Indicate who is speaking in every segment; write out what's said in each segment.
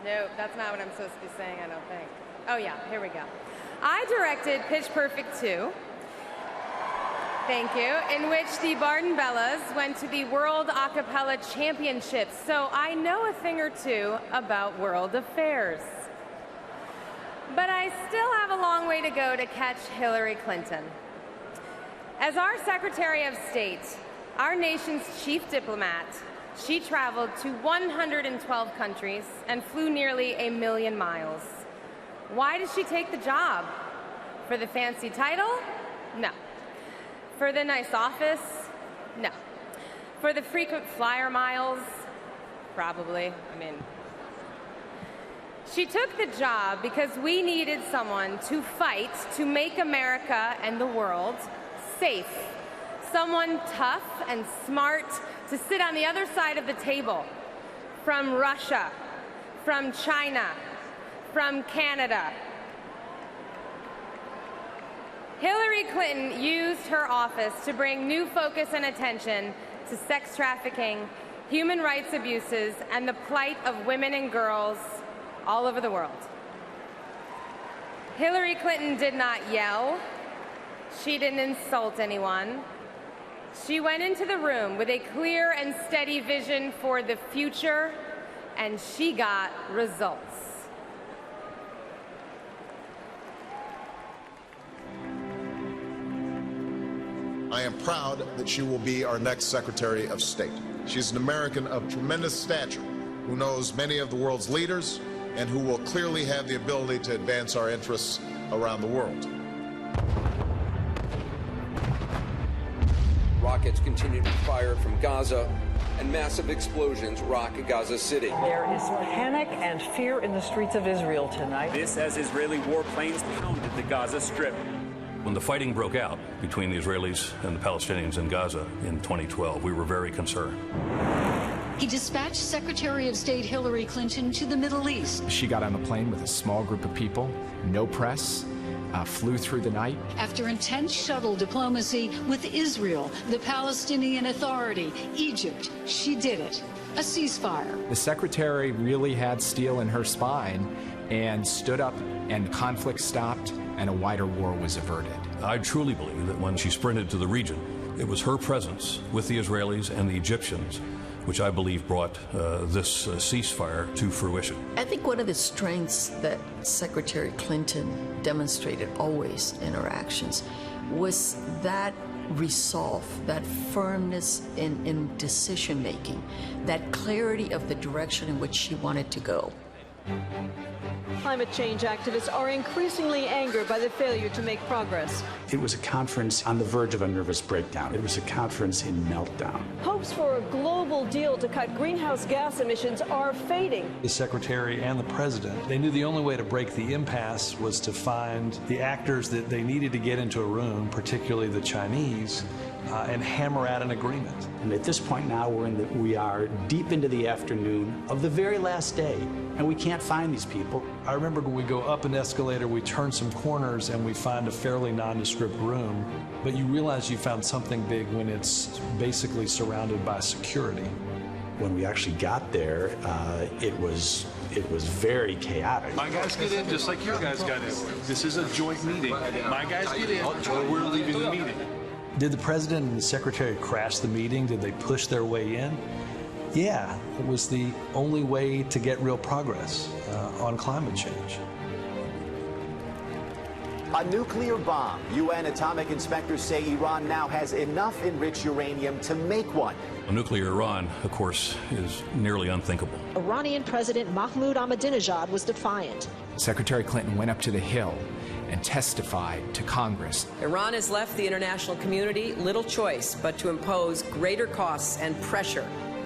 Speaker 1: No, that's not what I'm supposed to be saying, I don't think. Oh yeah, here we go. I directed Pitch Perfect 2, thank you, in which the Barden Bellas went to the World Acapella Championships, so I know a thing or two about world affairs. But I still have a long way to go to catch Hillary Clinton. As our Secretary of State, our nation's chief diplomat, she traveled to 112 countries and flew nearly 1 million miles. Why did she take the job? For the fancy title? No. For the nice office? No. For the frequent flyer miles? Probably. She took the job because we needed someone to fight to make America and the world safe. Someone tough and smart to sit on the other side of the table. From Russia, from China, from Canada. Hillary Clinton used her office to bring new focus and attention to sex trafficking, human rights abuses, and the plight of women and girls all over the world. Hillary Clinton did not yell. She didn't insult anyone. She went into the room with a clear and steady vision for the future, and she got results.
Speaker 2: I am proud that she will be our next Secretary of State. She's an American of tremendous stature, who knows many of the world's leaders, and who will clearly have the ability to advance our interests around the world.
Speaker 3: Rockets continue to fire from Gaza, and massive explosions rock Gaza City.
Speaker 4: There is panic and fear in the streets of Israel tonight.
Speaker 5: This as Israeli warplanes pounded the Gaza Strip.
Speaker 6: When the fighting broke out between the Israelis and the Palestinians in Gaza in 2012, we were very concerned.
Speaker 7: He dispatched Secretary of State Hillary Clinton to the Middle East.
Speaker 8: She got on the plane with a small group of people, no press, flew through the night.
Speaker 7: After intense shuttle diplomacy with Israel, the Palestinian Authority, Egypt, she did it. A ceasefire.
Speaker 8: The secretary really had steel in her spine and stood up, and conflict stopped, and a wider war was averted.
Speaker 6: I truly believe that when she sprinted to the region, it was her presence with the Israelis and the Egyptians which I believe brought this ceasefire to fruition.
Speaker 9: I think one of the strengths that Secretary Clinton demonstrated always in her actions was that resolve, that firmness in decision-making, that clarity of the direction in which she wanted to go.
Speaker 4: Climate change activists are increasingly angered by the failure to make progress.
Speaker 10: It was a conference on the verge of a nervous breakdown. It was a conference in meltdown.
Speaker 4: Hopes for a global deal to cut greenhouse gas emissions are fading.
Speaker 11: The Secretary and the President, they knew the only way to break the impasse was to find the actors that they needed to get into a room, particularly the Chinese, and hammer out an agreement.
Speaker 10: And at this point now, we are deep into the afternoon of the very last day, and we can't find these people.
Speaker 11: I remember when we go up an escalator, we turn some corners and we find a fairly nondescript room, but you realize you found something big when it's basically surrounded by security.
Speaker 10: When we actually got there, it was very chaotic.
Speaker 12: My guys get in just like your guys got in. This is a joint meeting. My guys get in, or we're leaving the meeting.
Speaker 11: Did the President and the Secretary crash the meeting? Did they push their way in? Yeah, it was the only way to get real progress on climate change.
Speaker 13: A nuclear bomb. UN atomic inspectors say Iran now has enough enriched uranium to make one.
Speaker 6: A nuclear Iran, of course, is nearly unthinkable.
Speaker 14: Iranian President Mahmoud Ahmadinejad was defiant.
Speaker 8: Secretary Clinton went up to the Hill and testified to Congress.
Speaker 15: Iran has left the international community little choice but to impose greater costs and pressure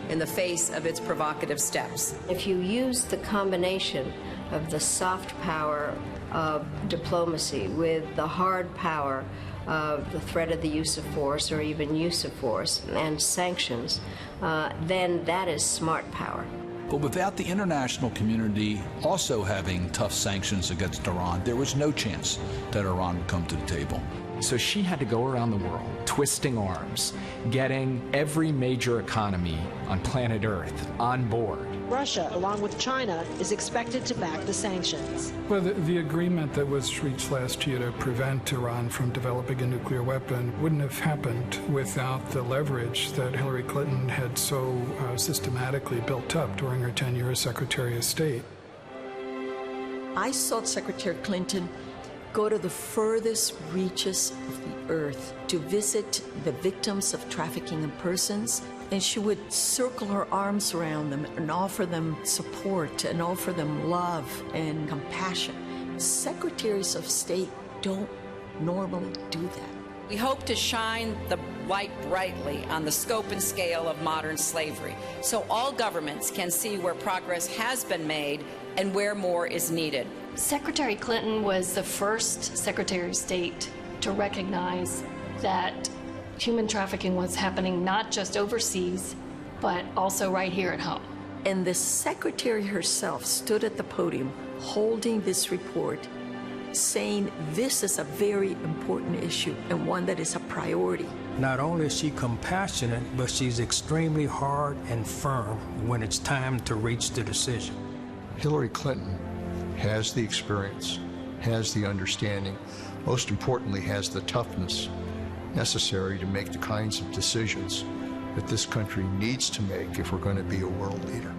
Speaker 15: in the face of its provocative steps.
Speaker 16: If you use the combination of the soft power of diplomacy with the hard power of the threat of the use of force or even use of force and sanctions, then that is smart power.
Speaker 17: But without the international community also having tough sanctions against Iran, there was no chance that Iran would come to the table.
Speaker 8: So she had to go around the world, twisting arms, getting every major economy on planet Earth on board
Speaker 14: Russia, along with China, is expected to back the sanctions.
Speaker 18: Well, the agreement that was reached last year to prevent Iran from developing a nuclear weapon wouldn't have happened without the leverage that Hillary Clinton had so systematically built up during her tenure as Secretary of State.
Speaker 9: I saw Secretary Clinton go to the furthest reaches of the earth to visit the victims of trafficking in persons, and she would circle her arms around them and offer them support and offer them love and compassion. Secretaries of State don't normally do that.
Speaker 15: We hope to shine the light brightly on the scope and scale of modern slavery, so all governments can see where progress has been made and where more is needed.
Speaker 19: Secretary Clinton was the first Secretary of State to recognize that human trafficking was happening not just overseas, but also right here at home.
Speaker 9: And the Secretary herself stood at the podium holding this report, saying this is a very important issue and one that is a priority.
Speaker 20: Not only is she compassionate, but she's extremely hard and firm when it's time to reach the decision.
Speaker 21: Hillary Clinton has the experience, has the understanding, most importantly, has the toughness necessary to make the kinds of decisions that this country needs to make if we're going to be a world leader.